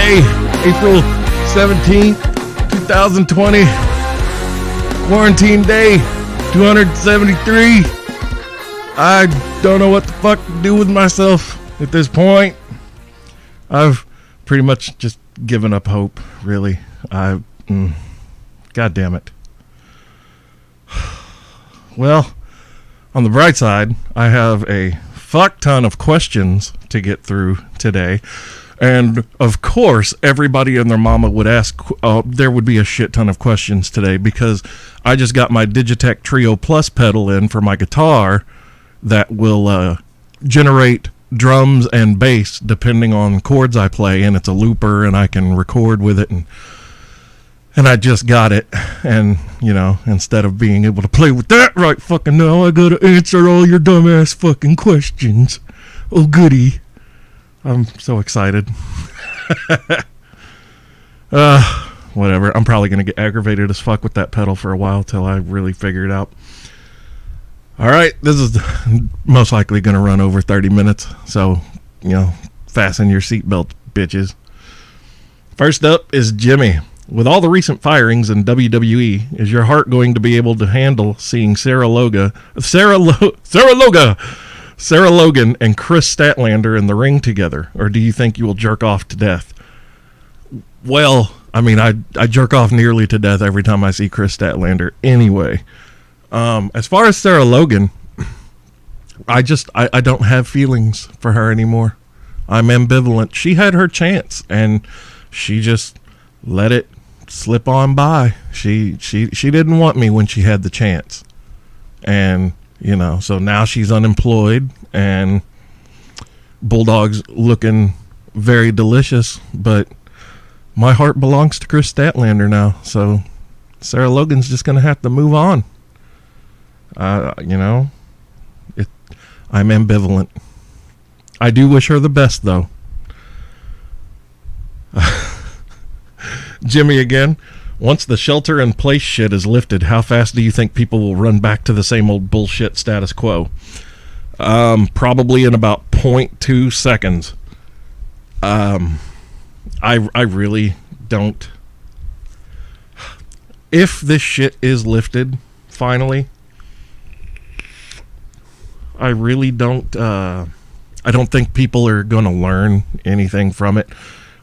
Monday, April 17th, 2020. Quarantine day 273. I don't know what the fuck to do with myself at this point. I've pretty much just given up hope, really. God damn it. Well, on the bright side, I have a fuck ton of questions to get through today. And, of course, everybody and their mama would ask, there would be a shit ton of questions today because I just got my Digitech Trio Plus pedal in for my guitar that will generate drums and bass depending on chords I play, and it's a looper and I can record with it, and I just got it, and instead of being able to play with that right fucking now, I gotta answer all your dumbass fucking questions. Oh goody. I'm so excited. Whatever, I'm probably gonna get aggravated as fuck with that pedal for a while till I really figure it out. Alright, this is most likely going to run over 30 minutes, so, fasten your seatbelts, bitches. First up is Jimmy. With all the recent firings in WWE, is your heart going to be able to handle seeing Sarah Logan and Chris Statlander in the ring together, or do you think you will jerk off to death? Well, I jerk off nearly to death every time I see Chris Statlander anyway. As far as Sarah Logan, I don't have feelings for her anymore. I'm ambivalent. She had her chance and she just let it slip on by. She didn't want me when she had the chance. And, so now she's unemployed and Bulldog's looking very delicious, but my heart belongs to Chris Statlander now. So Sarah Logan's just going to have to move on. I'm ambivalent. I do wish her the best, though. Jimmy again. Once the shelter-in-place shit is lifted, how fast do you think people will run back to the same old bullshit status quo? Probably in about 0.2 seconds. I really don't. If this shit is lifted, finally, I really don't, I don't think people are going to learn anything from it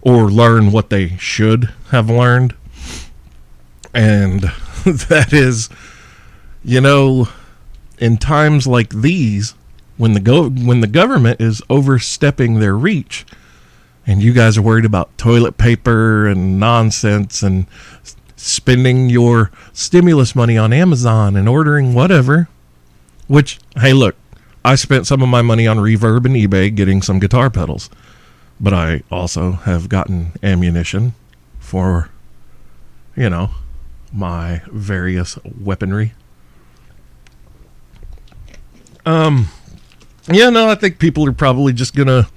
or learn what they should have learned. And that is, in times like these, when the government is overstepping their reach and you guys are worried about toilet paper and nonsense and spending your stimulus money on Amazon and ordering whatever, which, hey, look, I spent some of my money on Reverb and eBay getting some guitar pedals, but I also have gotten ammunition for, my various weaponry. I think people are probably just gonna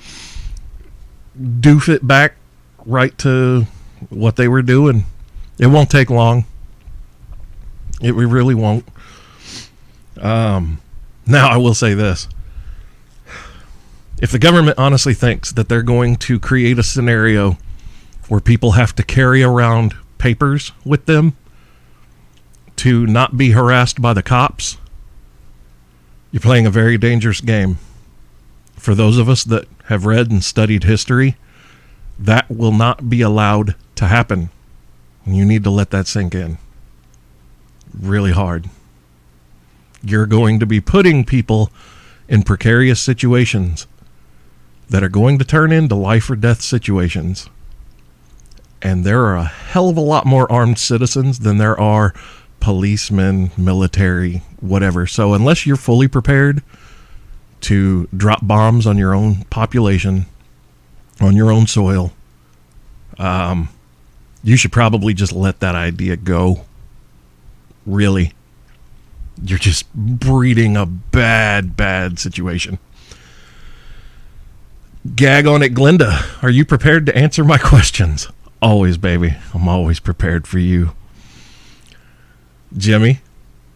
doof it back right to what they were doing. It won't take long. It really won't. Now, I will say this. If the government honestly thinks that they're going to create a scenario where people have to carry around papers with them to not be harassed by the cops, you're playing a very dangerous game. For those of us that have read and studied history, that will not be allowed to happen. You need to let that sink in really hard. You're going to be putting people in precarious situations that are going to turn into life or death situations. And there are a hell of a lot more armed citizens than there are policemen, military, whatever. So unless you're fully prepared to drop bombs on your own population, on your own soil, you should probably just let that idea go. Really. You're just breeding a bad situation. Gag on it, Glenda. Are you prepared to answer my questions? Always, baby. I'm always prepared for you. Jimmy,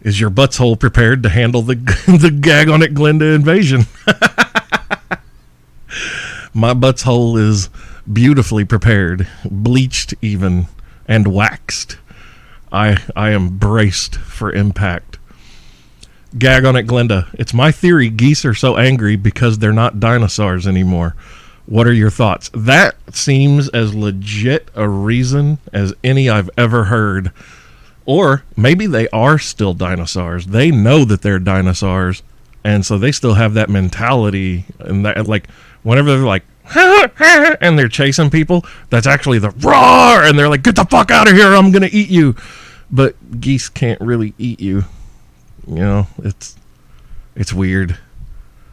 is your butthole prepared to handle the Gag on it, Glenda invasion? My butthole is beautifully prepared, bleached even, and waxed. I am braced for impact. Gag on it, Glenda. It's my theory geese are so angry because they're not dinosaurs anymore. What are your thoughts? That seems as legit a reason as any I've ever heard. Or maybe they are still dinosaurs. They know that they're dinosaurs, and so they still have that mentality. And that, like, whenever they're like, and they're chasing people, that's actually the roar, and they're like, get the fuck out of here, I'm gonna eat you. But geese can't really eat you. You know, it's weird.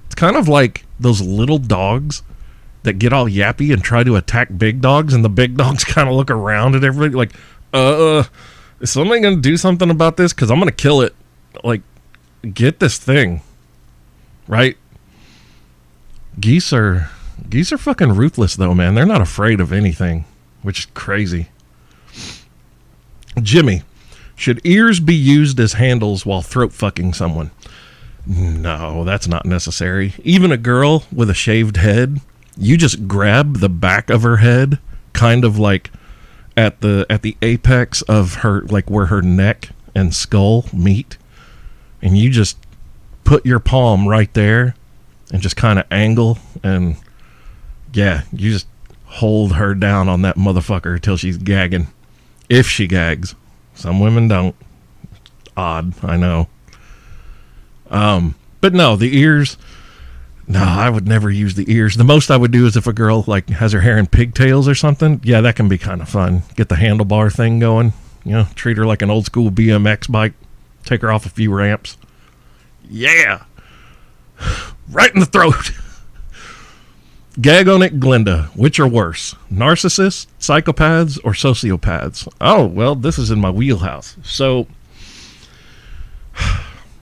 It's kind of like those little dogs that get all yappy and try to attack big dogs, and the big dogs kind of look around at everybody like, is somebody gonna do something about this? Because I'm gonna kill it. Like, get this thing. Right? Geese are fucking ruthless though, man. They're not afraid of anything, which is crazy. Jimmy, should ears be used as handles while throat fucking someone? No, that's not necessary. Even a girl with a shaved head, you just grab the back of her head, kind of like at the apex of her, like where her neck and skull meet, and you just put your palm right there and just kind of angle, and yeah, you just hold her down on that motherfucker till she's gagging. If she gags. Some women don't. Odd, I know. But no, the ears, no, I would never use the ears. The most I would do is if a girl like has her hair in pigtails or something. Yeah, that can be kind of fun. Get the handlebar thing going. You know, treat her like an old school BMX bike. Take her off a few ramps. Yeah. Right in the throat. Gag on it, Glenda. Which are worse? Narcissists, psychopaths, or sociopaths? Oh, well, this is in my wheelhouse. So,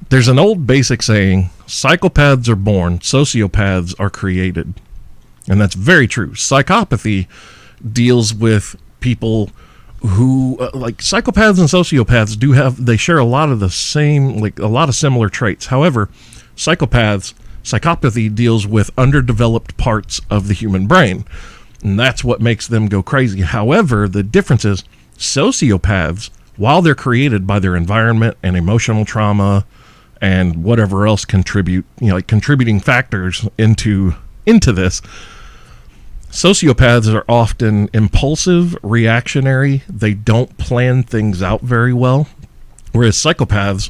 there's an old basic saying, psychopaths are born, sociopaths are created. And that's very true. Psychopathy deals with people who, like psychopaths and sociopaths they share a lot of the same, like a lot of similar traits. However, psychopathy deals with underdeveloped parts of the human brain, and that's what makes them go crazy. However, the difference is sociopaths, while they're created by their environment and emotional trauma and whatever else like contributing factors into this, sociopaths are often impulsive, reactionary. They don't plan things out very well, whereas psychopaths,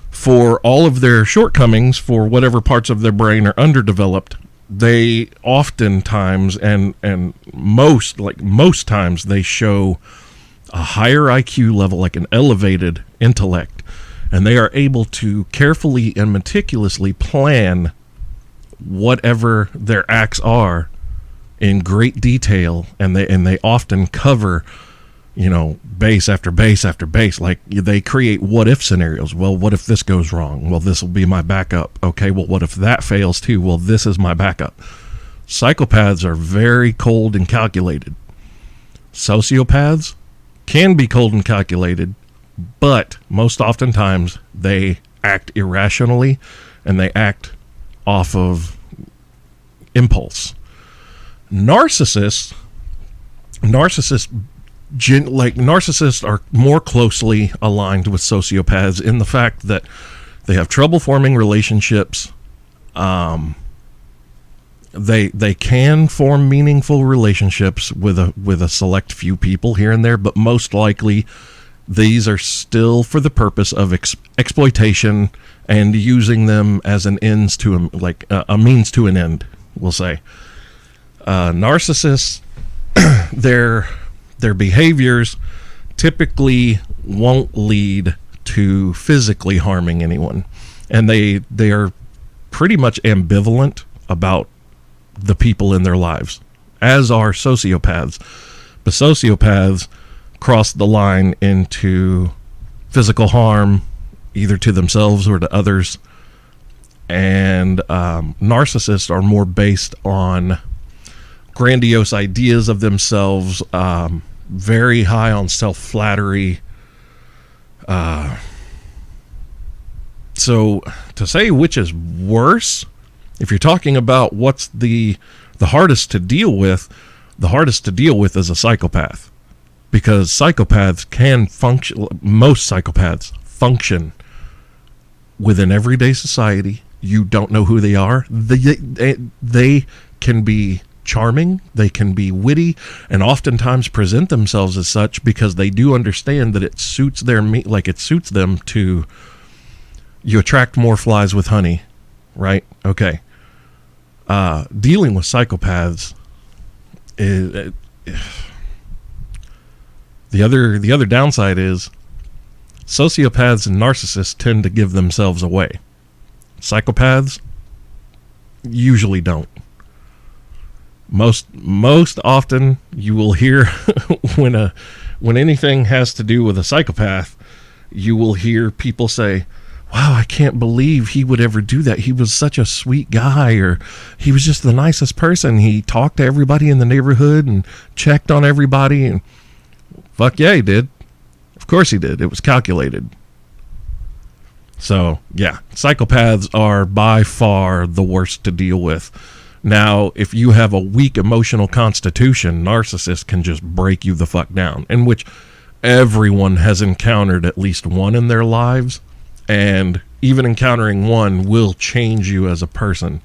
for all of their shortcomings, for whatever parts of their brain are underdeveloped, they oftentimes and most times they show a higher IQ level, like an elevated intellect, and they are able to carefully and meticulously plan whatever their acts are in great detail, and they often cover, you know, base after base after base. Like, they create what if scenarios. Well, what if this goes wrong? Well, this will be my backup. Okay, well, what if that fails too? Well, this is my backup. Psychopaths are very cold and calculated. Sociopaths can be cold and calculated, but most oftentimes they act irrationally and they act off of impulse. Narcissists are more closely aligned with sociopaths in the fact that they have trouble forming relationships. They can form meaningful relationships with a select few people here and there, but most likely these are still for the purpose of exploitation and using them as an ends to a means to an end, we'll say. Narcissists, their behaviors typically won't lead to physically harming anyone, and they are pretty much ambivalent about the people in their lives, as are sociopaths. But sociopaths cross the line into physical harm, either to themselves or to others, and narcissists are more based on grandiose ideas of themselves, very high on self-flattery. So to say which is worse, if you're talking about what's the The hardest to deal with is a psychopath, because psychopaths can function. Most psychopaths function within everyday society. You don't know who they are. They can be charming, they can be witty, and oftentimes present themselves as such because they do understand that it suits them to. You attract more flies with honey, right? Okay. Dealing with psychopaths is the other downside is sociopaths and narcissists tend to give themselves away. Psychopaths usually don't. Most often you will hear when anything has to do with a psychopath, you will hear people say, "Wow, I can't believe he would ever do that. He was such a sweet guy," or "He was just the nicest person. He talked to everybody in the neighborhood and checked on everybody." And fuck yeah, he did. Of course he did. It was calculated. So, yeah, psychopaths are by far the worst to deal with. Now, if you have a weak emotional constitution, narcissists can just break you the fuck down, in which everyone has encountered at least one in their lives, and even encountering one will change you as a person.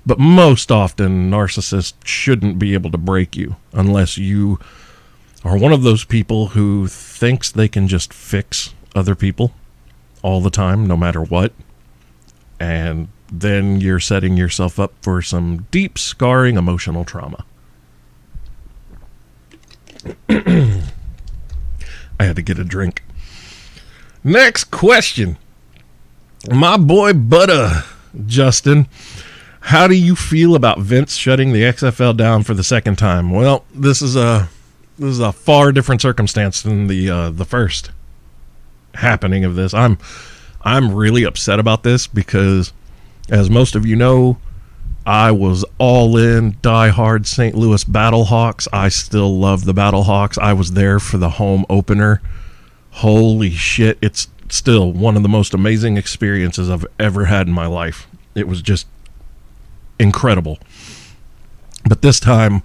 But most often, narcissists shouldn't be able to break you unless you are one of those people who thinks they can just fix other people all the time, no matter what. And then you're setting yourself up for some deep, scarring emotional trauma. I had to get a drink. Next question. My boy Butter, Justin. How do you feel about Vince shutting the XFL down for the second time? Well, this is a far different circumstance than the first happening of this. I'm really upset about this because, as most of you know, I was all in, diehard St. Louis Battlehawks. I still love the Battlehawks. I was there for the home opener. Holy shit, it's still one of the most amazing experiences I've ever had in my life. It was just incredible. But this time,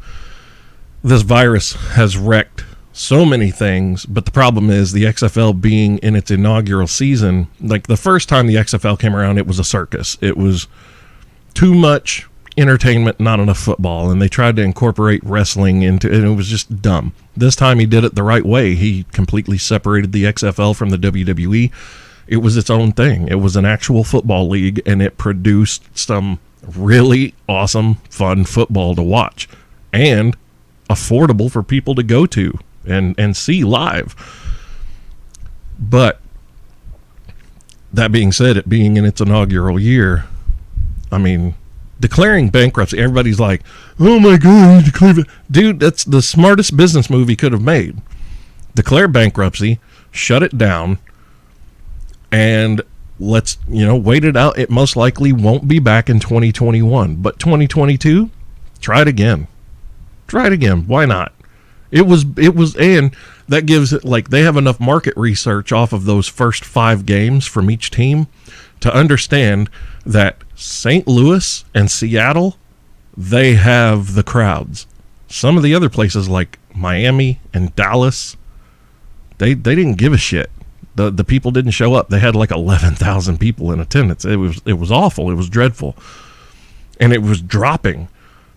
this virus has wrecked so many things, but the problem is the XFL being in its inaugural season. Like, the first time the XFL came around, it was a circus. It was too much entertainment, not enough football, and they tried to incorporate wrestling into it, and it was just dumb. This time he did it the right way. He completely separated the XFL from the WWE. It was its own thing. It was an actual football league, and it produced some really awesome, fun football to watch, and affordable for people to go to and see live. But that being said, it being in its inaugural year, I mean, declaring bankruptcy, everybody's like, "Oh my God, dude, that's the smartest business move he could have made. Declare bankruptcy, shut it down, and let's, wait it out. It most likely won't be back in 2021, but 2022, try it again. Why not? It was, and that gives it, like, they have enough market research off of those first 5 games from each team to understand that St. Louis and Seattle, they have the crowds. Some of the other places like Miami and Dallas, they didn't give a shit. The people didn't show up. They had like 11,000 people in attendance. It was awful. It was dreadful. And it was dropping.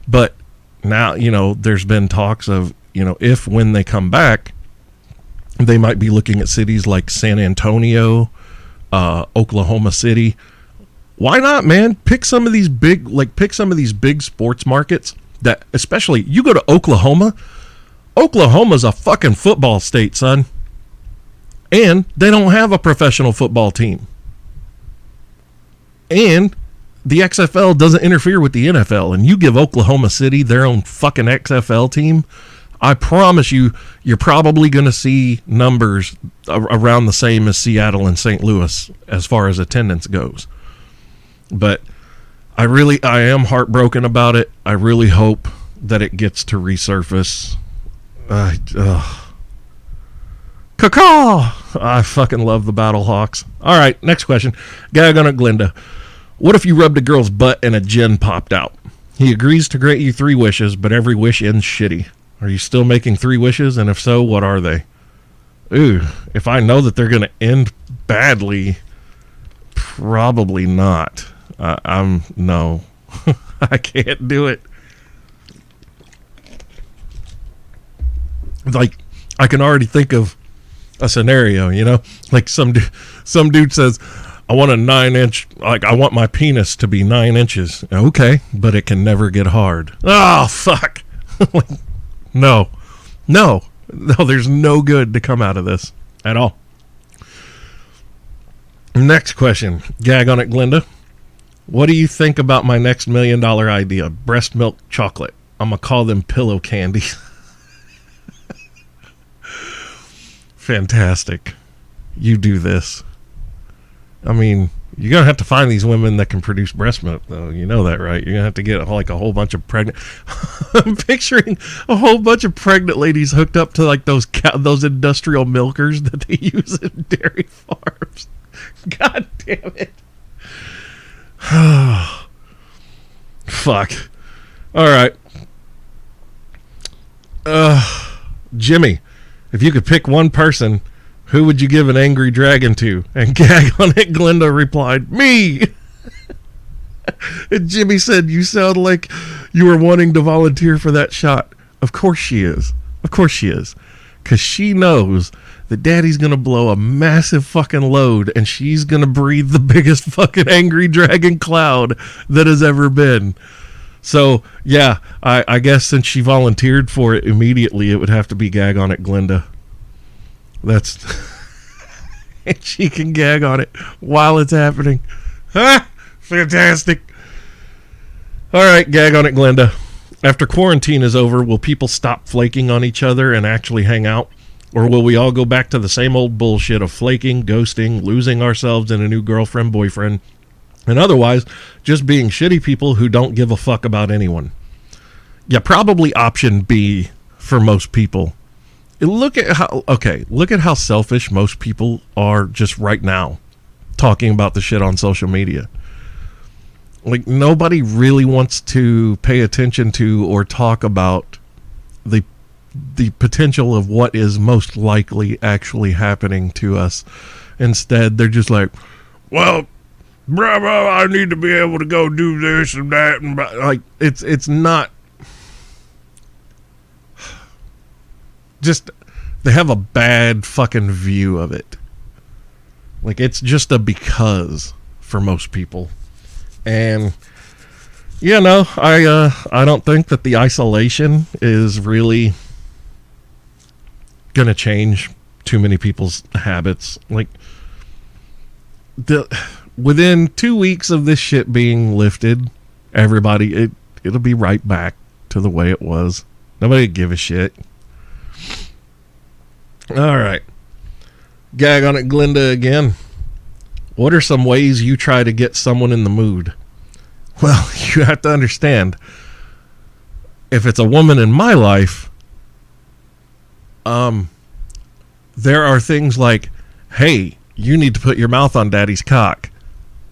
But now, there's been talks of, when they come back, they might be looking at cities like San Antonio, Oklahoma City. Why not, man? Pick some of these big sports markets that, especially, you go to Oklahoma. Oklahoma's a fucking football state, son. And they don't have a professional football team. And the XFL doesn't interfere with the NFL. And you give Oklahoma City their own fucking XFL team, I promise you, you're probably going to see numbers around the same as Seattle and St. Louis as far as attendance goes. But I am heartbroken about it. I really hope that it gets to resurface. Caw! I fucking love the Battlehawks. All right, next question. Guy gonna Glinda. What if you rubbed a girl's butt and a gin popped out? He agrees to grant you 3 wishes, but every wish ends shitty. Are you still making 3 wishes? And if so, what are they? Ooh, if I know that they're going to end badly, probably not. No. I can't do it. Like, I can already think of a scenario, you know? Like some dude says, I want a 9-inch, like, I want my penis to be 9 inches. Okay, but it can never get hard. Oh, fuck. Like, no, there's no good to come out of this at all. Next question. Gag on it, Glinda. What do you think about my next $1 million idea? Breast milk chocolate. I'm going to call them pillow candy. Fantastic. You do this. I mean, you're going to have to find these women that can produce breast milk, though. You know that, right? You're going to have to get like a whole bunch of pregnant... I'm picturing a whole bunch of pregnant ladies hooked up to like those industrial milkers that they use in dairy farms. God damn it. Fuck. All right. Jimmy, if you could pick one person, who would you give an angry dragon to? And Gag on it, Glinda replied, me. And Jimmy said, you sound like you were wanting to volunteer for that shot. Of course she is. Of course she is. Because she knows that Daddy's going to blow a massive fucking load and she's going to breathe the biggest fucking angry dragon cloud that has ever been. So, yeah, I guess since she volunteered for it immediately, it would have to be Gag on it, Glinda. That's... and she can gag on it while it's happening. Ah! Fantastic. All right, Gag on it, Glinda. After quarantine is over, will people stop flaking on each other and actually hang out? Or will we all go back to the same old bullshit of flaking, ghosting, losing ourselves in a new girlfriend, boyfriend, and otherwise just being shitty people who don't give a fuck about anyone? Yeah, probably option B for most people. Look at how selfish most people are just right now talking about the shit on social media. Like, nobody really wants to pay attention to or talk about the potential of what is most likely actually happening to us. Instead, they're just like, well, bravo, I need to be able to go do this and that. And like, it's not... Just, they have a bad fucking view of it. Like, it's just a because for most people. And, you know, I don't think that the isolation is really gonna change too many people's habits. Like, within 2 weeks of this shit being lifted, everybody, it'll be right back to the way it was. Nobody give a shit. All right. Gag on it, Glinda, again. What are some ways you try to get someone in the mood? Well, you have to understand, if it's a woman in my life, there are things like, hey, you need to put your mouth on Daddy's cock.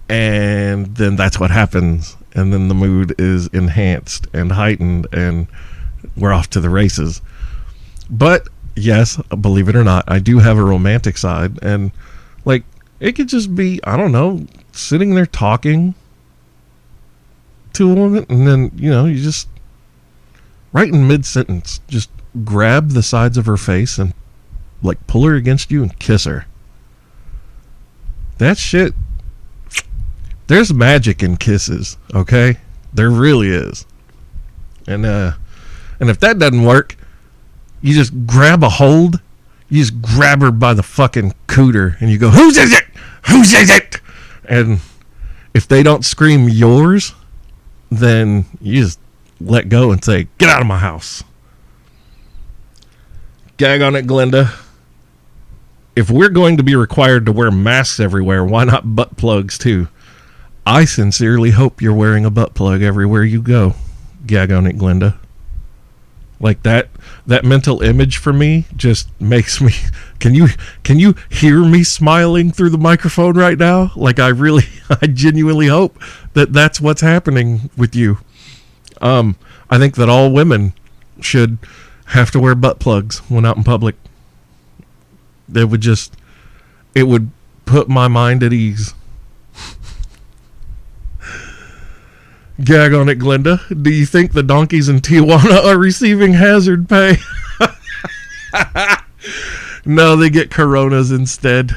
And then that's what happens. And then the mood is enhanced and heightened and we're off to the races. But yes, believe it or not, I do have a romantic side. And like, it could just be, I don't know, sitting there talking to a woman, and then, you know, you just, right in mid-sentence, just grab the sides of her face and, like, pull her against you and kiss her. That shit, there's magic in kisses, okay? There really is. And if that doesn't work, you just grab a hold, you just grab her by the fucking cooter, and you go, whose is it? Whose is it? And if they don't scream yours, then you just let go and say, get out of my house. Gag on it, Glinda. If we're going to be required to wear masks everywhere, why not butt plugs too? I sincerely hope you're wearing a butt plug everywhere you go. Gag on it, Glinda. Like that mental image for me just makes me... Can you hear me smiling through the microphone right now? Like, I genuinely hope that that's what's happening with you. I think that all women should have to wear butt plugs when out in public. It would put my mind at ease. Gag on it, Glenda. Do you think the donkeys in Tijuana are receiving hazard pay? No, they get coronas instead.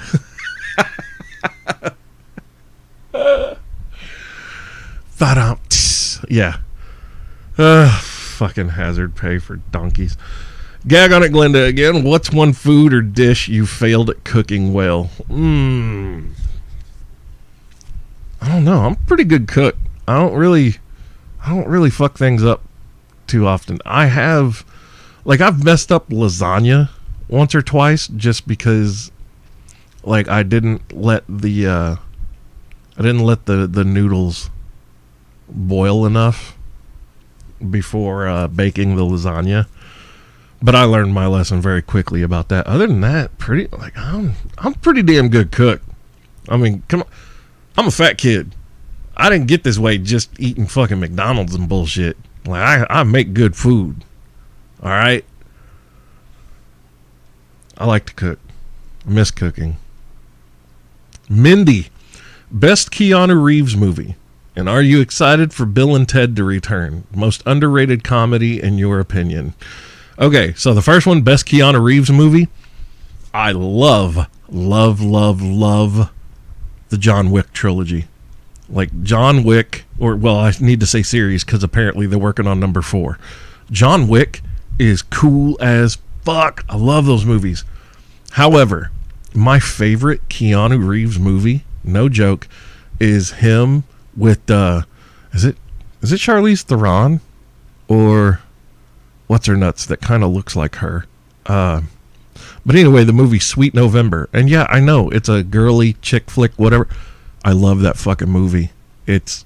Yeah. Fucking hazard pay for donkeys. Gag on it, Glenda, again. What's one food or dish you failed at cooking well? I don't know. I'm a pretty good cook. I don't really fuck things up too often. I've messed up lasagna once or twice just because I didn't let the noodles boil enough before baking the lasagna. But I learned my lesson very quickly about that. Other than that, I'm a pretty damn good cook. I mean, come on. I'm a fat kid. I didn't get this way just eating fucking McDonald's and bullshit. I make good food. All right? I like to cook. I miss cooking. Mindy, best Keanu Reeves movie. And are you excited for Bill and Ted to return? Most underrated comedy in your opinion. Okay, so the first one, best Keanu Reeves movie. I love the John Wick trilogy. John Wick, I need to say series because apparently they're working on number 4. John Wick is cool as fuck. I love those movies. However, my favorite Keanu Reeves movie, no joke, is him with is it Charlize Theron or what's her nuts that kind of looks like her. But anyway, the movie Sweet November. And yeah, I know it's a girly chick flick, whatever. I love that fucking movie. It's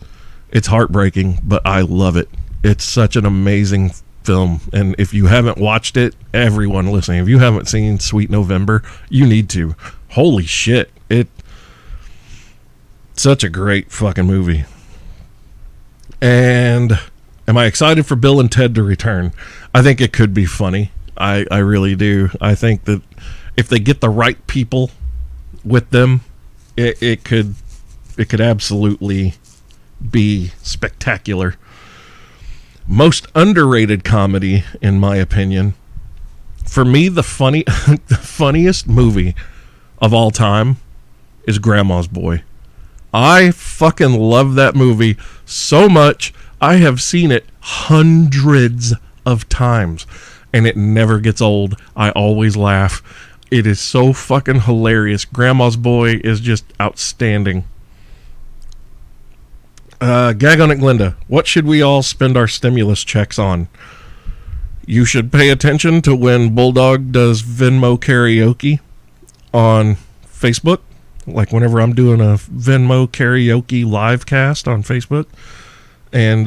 heartbreaking, but I love it. It's such an amazing film. And if you haven't watched it, everyone listening, if you haven't seen Sweet November, you need to. Holy shit. It's such a great fucking movie. And am I excited for Bill and Ted to return? I think it could be funny. I really do. I think that if they get the right people with them, it could absolutely be spectacular. Most underrated comedy, in my opinion. For me, the funniest movie of all time is Grandma's Boy. I fucking love that movie so much. I have seen it hundreds of times, and it never gets old. I always laugh. It is so fucking hilarious. Grandma's Boy is just outstanding. Gag on it, Glenda. What should we all spend our stimulus checks on? You should pay attention to when Bulldog does Venmo karaoke on Facebook. Whenever I'm doing a Venmo karaoke live cast on Facebook, and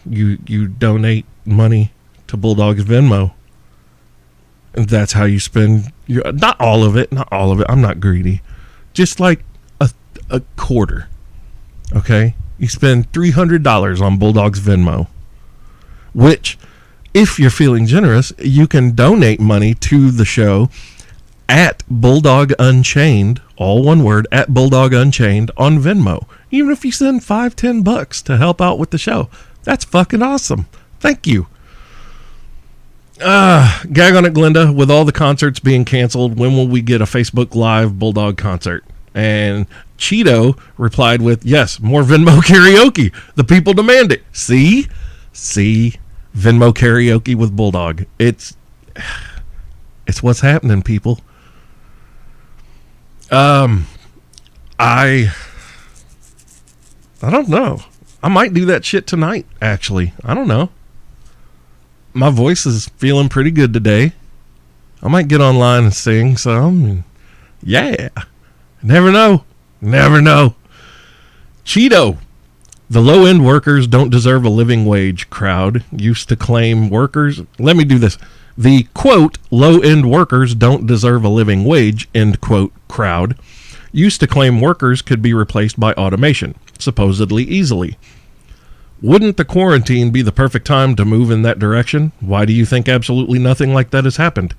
you donate money to Bulldog's Venmo, and that's how you spend your not all of it. I'm not greedy, just a quarter. Okay, you spend $300 on Bulldog's Venmo, which, if you're feeling generous, you can donate money to the show at Bulldog Unchained, all one word, at Bulldog Unchained on Venmo. Even if you send $5-10 to help out with the show, that's fucking awesome. Thank you. Gag on it, Glenda. With all the concerts being canceled, when will we get a Facebook Live Bulldog concert? And Cheeto replied with, yes, more Venmo karaoke. The people demand it. See? Venmo karaoke with Bulldog. It's what's happening, people. I don't know. I might do that shit tonight, actually. I don't know. My voice is feeling pretty good today. I might get online and sing some. Yeah. Never know. Cheeto. The low-end workers don't deserve a living wage crowd used to claim workers. Let me do this. The, quote, low-end workers don't deserve a living wage, end quote, crowd used to claim workers could be replaced by automation, supposedly easily. Wouldn't the quarantine be the perfect time to move in that direction? Why do you think absolutely nothing like that has happened?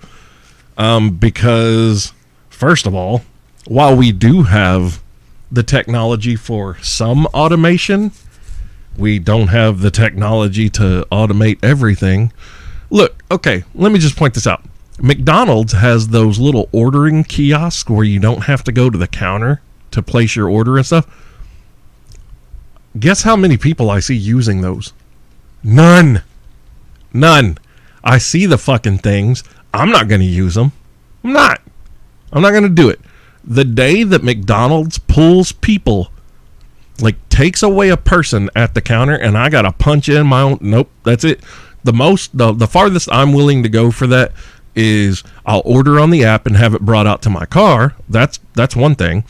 Because, first of all, while we do have the technology for some automation, we don't have the technology to automate everything. Look, okay, let me just point this out. McDonald's has those little ordering kiosks where you don't have to go to the counter to place your order and stuff. Guess how many people I see using those? None. I see the fucking things. I'm not going to use them. I'm not going to do it. The day that McDonald's pulls people, like takes away a person at the counter and I got to punch in my own, nope, that's it. The farthest I'm willing to go for that is I'll order on the app and have it brought out to my car. That's one thing.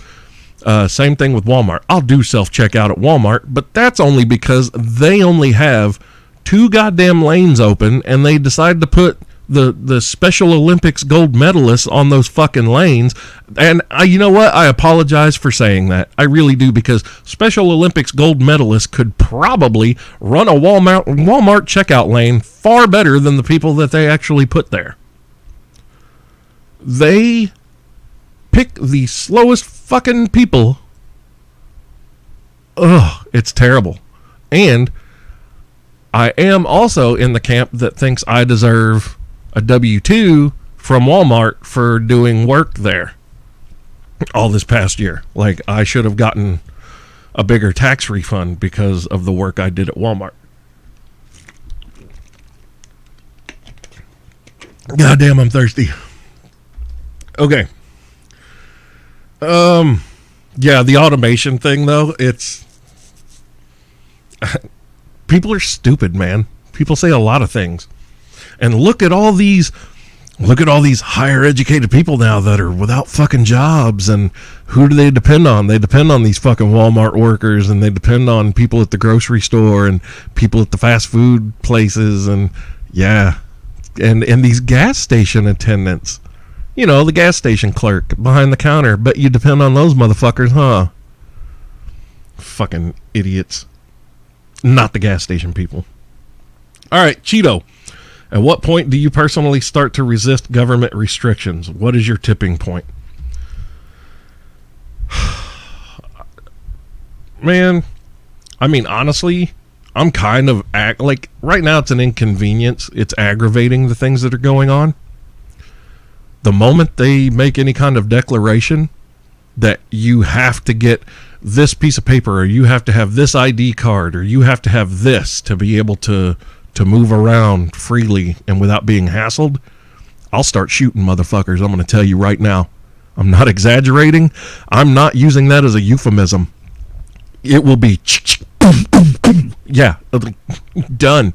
Same thing with Walmart. I'll do self-checkout at Walmart, but that's only because they only have 2 goddamn lanes open and they decide to put the Special Olympics gold medalists on those fucking lanes. And you know what? I apologize for saying that. I really do, because Special Olympics gold medalists could probably run a Walmart checkout lane far better than the people that they actually put there. They pick the slowest fucking people. Ugh, it's terrible. And I am also in the camp that thinks I deserve a W-2 from Walmart for doing work there all this past year. Like, I should have gotten a bigger tax refund because of the work I did at Walmart. Goddamn, I'm thirsty. Okay. Yeah, the automation thing, though, it's... People are stupid, man. People say a lot of things. And look at all these higher educated people now that are without fucking jobs. And who do they depend on? They depend on these fucking Walmart workers, and they depend on people at the grocery store and people at the fast food places. And yeah, and these gas station attendants, you know, the gas station clerk behind the counter. But you depend on those motherfuckers, huh? Fucking idiots. Not the gas station people. All right, Cheeto. At what point do you personally start to resist government restrictions? What is your tipping point? Man, I mean, honestly, I'm kind of like, right now it's an inconvenience. It's aggravating, the things that are going on. The moment they make any kind of declaration that you have to get this piece of paper, or you have to have this ID card, or you have to have this to be able to move around freely and without being hassled, I'll start shooting motherfuckers. I'm going to tell you right now. I'm not exaggerating. I'm not using that as a euphemism. It will be yeah, done.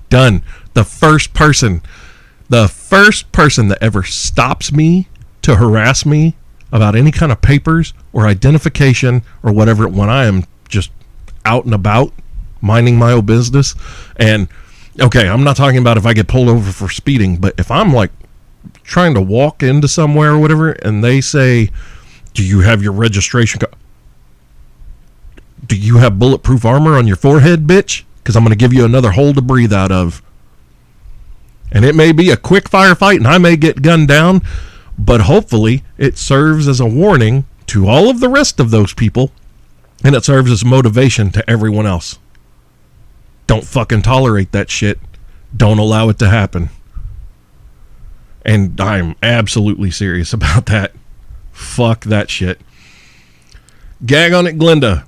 The first person that ever stops me to harass me about any kind of papers or identification or whatever, when I am just out and about minding my own business. And okay, I'm not talking about if I get pulled over for speeding, but if I'm like trying to walk into somewhere or whatever and they say, do you have your registration card? Do you have bulletproof armor on your forehead, bitch? Because I'm going to give you another hole to breathe out of. And it may be a quick firefight and I may get gunned down, but hopefully it serves as a warning to all of the rest of those people, and it serves as motivation to everyone else. Don't fucking tolerate that shit. Don't allow it to happen. And I'm absolutely serious about that. Fuck that shit. Gag on it, Glenda.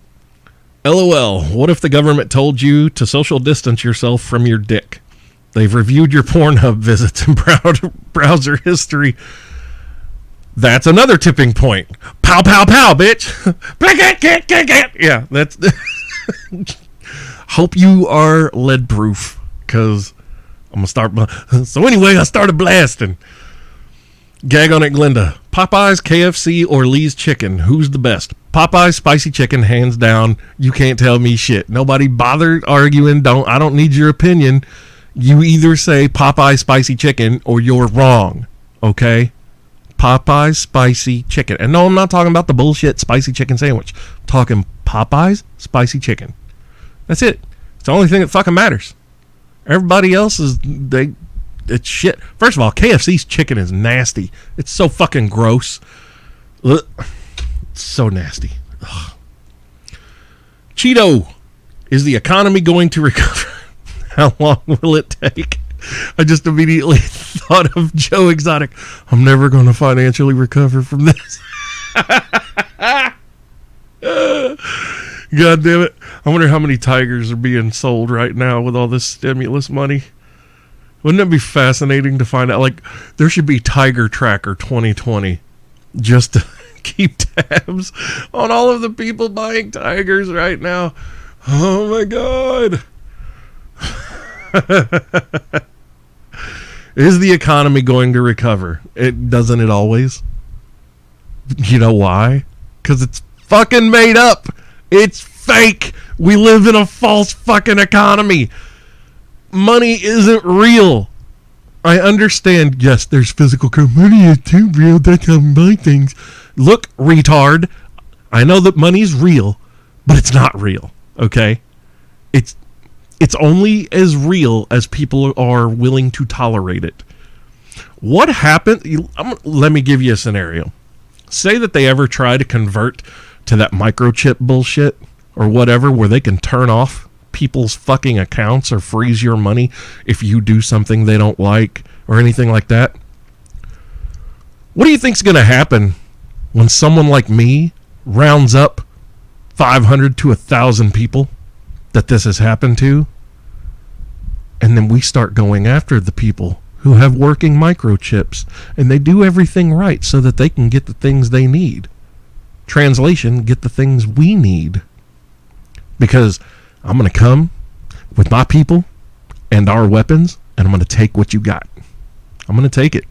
LOL, what if the government told you to social distance yourself from your dick? They've reviewed your Pornhub visits and browser history. That's another tipping point. Pow, pow, pow, bitch. Yeah, that's... Hope you are lead proof, because I'm going to start... So anyway, I started blasting. Gag on it, Glenda. Popeyes, KFC, or Lee's Chicken? Who's the best? Popeyes spicy chicken, hands down. You can't tell me shit. Nobody bothered arguing. I don't need your opinion. You either say Popeyes spicy chicken or you're wrong. Okay? Popeyes spicy chicken. And no, I'm not talking about the bullshit spicy chicken sandwich. I'm talking Popeyes spicy chicken. That's it. the only thing that fucking matters. Everybody else it's shit. First of all, KFC's chicken is nasty. It's so fucking gross. It's so nasty. Ugh. Cheeto, is the economy going to recover? How long will it take? I just immediately thought of Joe Exotic. I'm never going to financially recover from this. God damn it. I wonder how many tigers are being sold right now with all this stimulus money. Wouldn't it be fascinating to find out? Like, there should be Tiger Tracker 2020 just to keep tabs on all of the people buying tigers right now. Oh my God. Is the economy going to recover? Doesn't it always? You know why? Because it's fucking made up. It's fake. We live in a false fucking economy. Money isn't real. I understand, yes, there's physical currency. Money is too real. That's how we buy things. Look, retard. I know that money's real, but it's not real. Okay? It's only as real as people are willing to tolerate it. What happened? Let me give you a scenario. Say that they ever try to convert to that microchip bullshit or whatever, where they can turn off people's fucking accounts or freeze your money if you do something they don't like or anything like that. What do you think's going to happen when someone like me rounds up 500 to 1,000 people that this has happened to, and then we start going after the people who have working microchips and they do everything right so that they can get the things they need? Translation, get the things we need. Because I'm going to come with my people and our weapons, and I'm going to take what you got. I'm going to take it.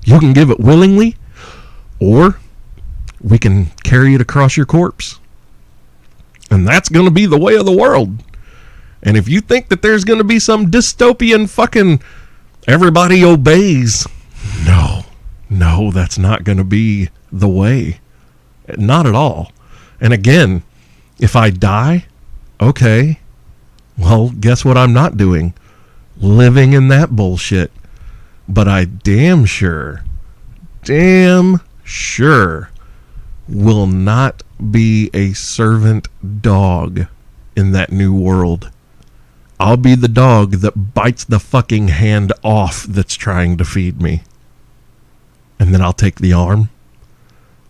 You can give it willingly, or we can carry it across your corpse. And that's going to be the way of the world. And if you think that there's going to be some dystopian fucking everybody obeys, no, that's not going to be the way. Not at all. And again, if I die, okay, well, guess what I'm not doing? Living in that bullshit. But I damn sure will not be a servant dog in that new world. I'll be the dog that bites the fucking hand off that's trying to feed me. And then I'll take the arm.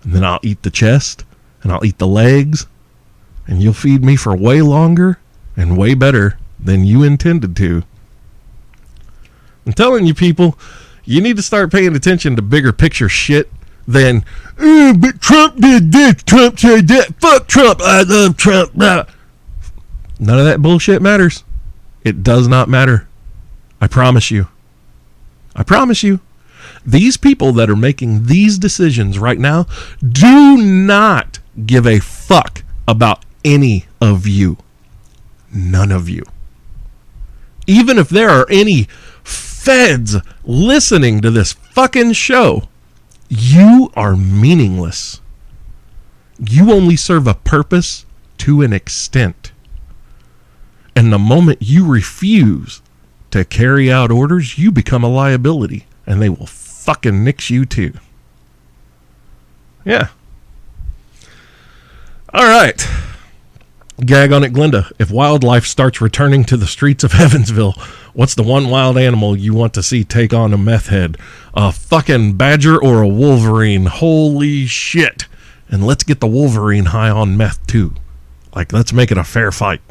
And then I'll eat the chest. And I'll eat the legs. And you'll feed me for way longer and way better than you intended to. I'm telling you, people, you need to start paying attention to bigger picture shit than, but Trump did this, Trump said that, fuck Trump, I love Trump. Blah. None of that bullshit matters. It does not matter. I promise you. I promise you. These people that are making these decisions right now do not give a fuck about any of you. None of you. Even if there are any feds listening to this fucking show, you are meaningless. You only serve a purpose to an extent. And the moment you refuse to carry out orders, you become a liability. And they will fucking nix you too. Yeah. All right. Gag on it, Glenda. If wildlife starts returning to the streets of Evansville, what's the one wild animal you want to see take on a meth head? A fucking badger or a wolverine? Holy shit. And let's get the wolverine high on meth too. Like, let's make it a fair fight.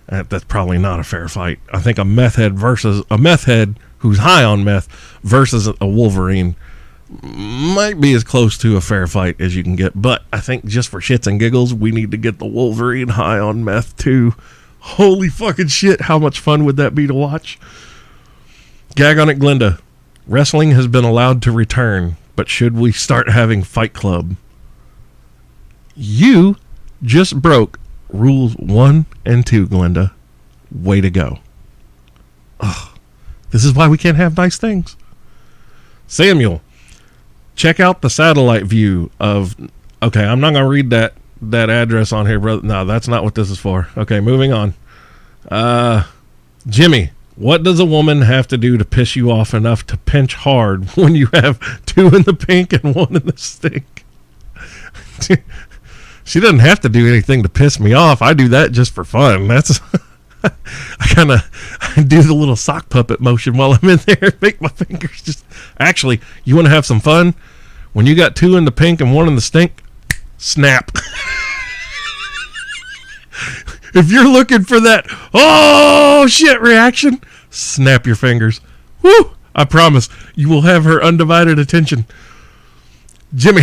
That's probably not a fair fight. I think a meth head versus a meth head who's high on meth versus a wolverine might be as close to a fair fight as you can get. But I think just for shits and giggles, we need to get the wolverine high on meth too. Holy fucking shit. How much fun would that be to watch? Gag on it, Glenda. Wrestling has been allowed to return, but should we start having Fight Club? You just broke rules 1 and 2, Glenda. Way to go. Ugh. This is why we can't have nice things. Samuel, check out the satellite view of... Okay, I'm not going to read that address on here, brother. No, that's not what this is for. Okay, moving on. Jimmy, what does a woman have to do to piss you off enough to pinch hard when you have 2 in the pink and 1 in the stink? She doesn't have to do anything to piss me off. I do that just for fun. That's I do the little sock puppet motion while I'm in there. Make my fingers just... Actually, you want to have some fun? When you got 2 in the pink and 1 in the stink, snap. If you're looking for that, oh shit reaction, snap your fingers. Woo! I promise you will have her undivided attention. Jimmy,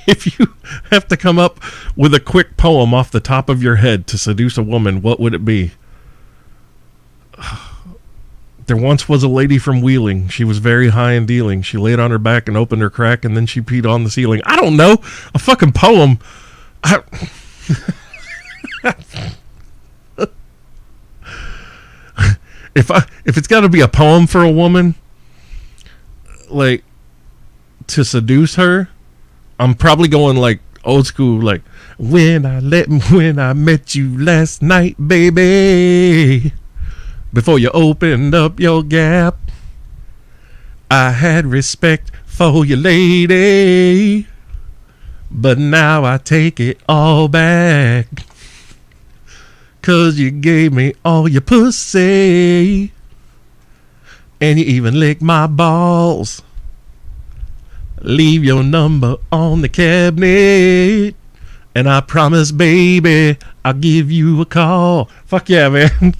if you have to come up with a quick poem off the top of your head to seduce a woman, what would it be? There once was a lady from Wheeling. She was very high in dealing. She laid on her back and opened her crack, and then she peed on the ceiling. I don't know. A fucking poem. If it's got to be a poem for a woman, like, to seduce her, I'm probably going like old school, like, when I met you last night, baby, before you opened up your gap, I had respect for you, lady, but now I take it all back, 'cause you gave me all your pussy, and you even licked my balls. Leave your number on the cabinet, and I promise, baby, I'll give you a call. Fuck yeah, man.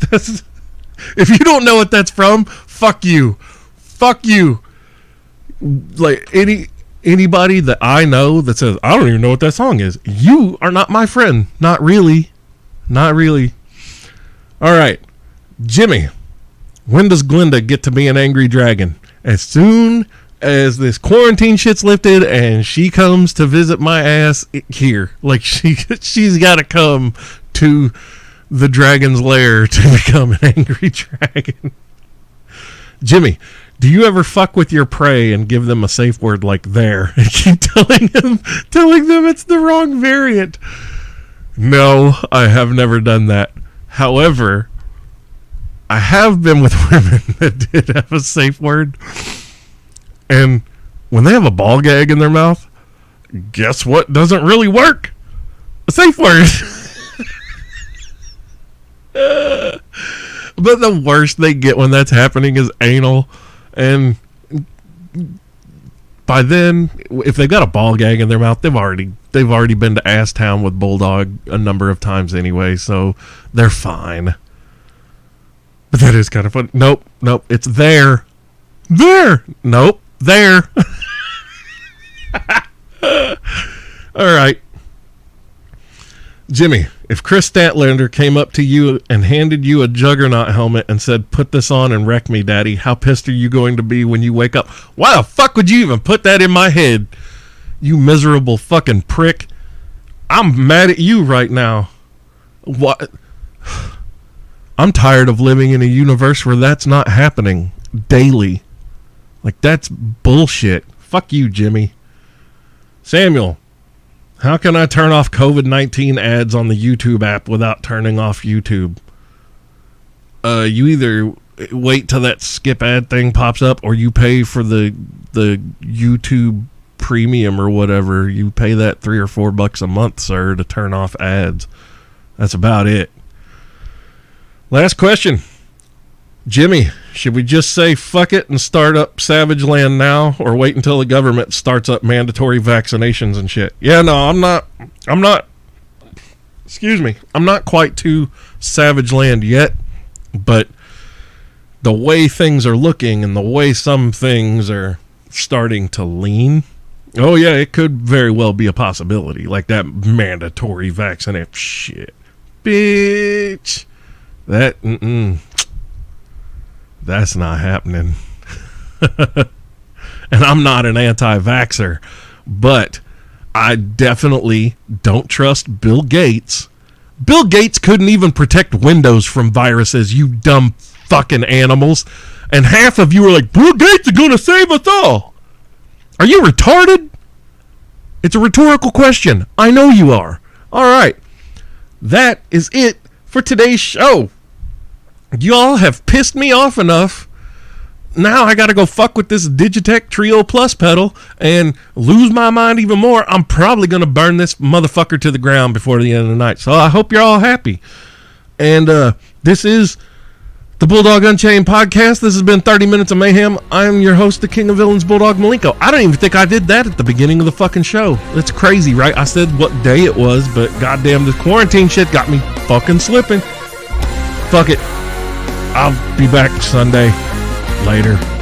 If you don't know what that's from, fuck you. Fuck you. Like, anybody that I know that says, I don't even know what that song is, you are not my friend. Not really. Not really. All right. Jimmy, when does Glenda get to be an angry dragon? As soon as this quarantine shit's lifted and she comes to visit my ass here. Like, she's got to come to the dragon's lair to become an angry dragon. Jimmy, do you ever fuck with your prey and give them a safe word like there and keep telling them it's the wrong variant? No, I have never done that. However, I have been with women that did have a safe word. And when they have a ball gag in their mouth, guess what doesn't really work? A safe word. But the worst they get when that's happening is anal. And by then, if they've got a ball gag in their mouth, they've already been to Ass Town with Bulldog a number of times anyway, so they're fine. But that is kind of fun. Nope, it's there. There! Nope, there. Alright. Jimmy, if Chris Statlander came up to you and handed you a Juggernaut helmet and said, put this on and wreck me, daddy, how pissed are you going to be when you wake up? Why the fuck would you even put that in my head? You miserable fucking prick. I'm mad at you right now. What? I'm tired of living in a universe where that's not happening daily. Like, that's bullshit. Fuck you, Jimmy. Samuel, how can I turn off COVID-19 ads on the YouTube app without turning off YouTube? You either wait till that skip ad thing pops up, or you pay for the YouTube premium or whatever. You pay that $3 or $4 a month, sir, to turn off ads. That's about it. Last question. Jimmy, should we just say fuck it and start up Savage Land now, or wait until the government starts up mandatory vaccinations and shit? Yeah, no, I'm not excuse me, I'm not quite to Savage Land yet, but the way things are looking and the way some things are starting to lean, oh yeah, it could very well be a possibility. Like that mandatory vaccination shit. Bitch. That's not happening. And I'm not an anti-vaxxer, but I definitely don't trust Bill Gates. Bill Gates couldn't even protect Windows from viruses, you dumb fucking animals. And half of you are like, Bill Gates is going to save us all. Are you retarded? It's a rhetorical question. I know you are. All right. That is it for today's show. y'all have pissed me off enough. Now I gotta go fuck with this Digitech Trio Plus pedal and lose my mind even more. I'm probably gonna burn this motherfucker to the ground before the end of the night. So I hope you're all happy. And this is the Bulldog Unchained podcast. This has been 30 Minutes of Mayhem. I'm your host, the King of Villains, Bulldog Malenko. I don't even think I did that at the beginning of the fucking show. It's crazy, right? I said what day it was, but goddamn, this quarantine shit got me fucking slipping. Fuck it. I'll be back Sunday. Later.